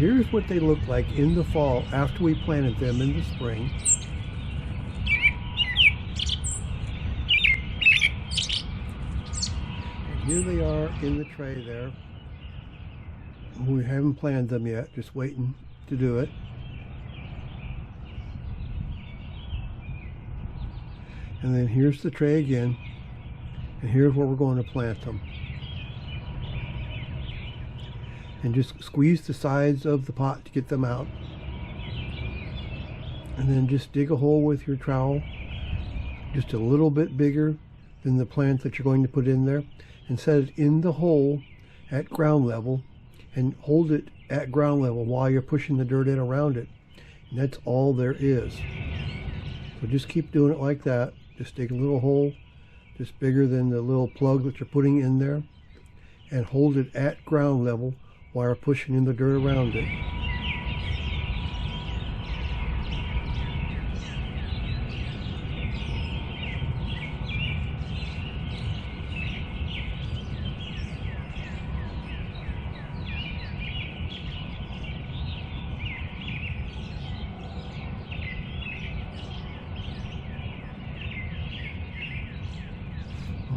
here's what they look like in the fall after we planted them in the spring. And here they are in the tray there. We haven't planted them yet, just waiting to do it. And then here's the tray again, and here's where we're going to plant them. And just squeeze the sides of the pot to get them out. And then just dig a hole with your trowel, just a little bit bigger than the plant that you're going to put in there, and set it in the hole at ground level, and hold it at ground level while you're pushing the dirt in around it. And that's all there is. So just keep doing it like that. Just dig a little hole just bigger than the little plug that you're putting in there, and hold it at ground level while you're pushing in the dirt around it.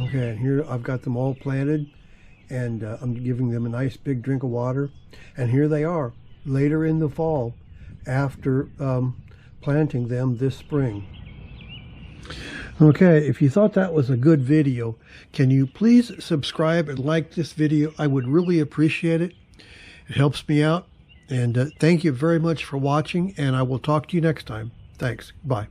Okay, and here I've got them all planted, and I'm giving them a nice big drink of water. And here they are later in the fall after planting them this spring. Okay, if you thought that was a good video, can you please subscribe and like this video? I would really appreciate it. It helps me out. And thank you very much for watching, and I will talk to you next time. Thanks. Bye.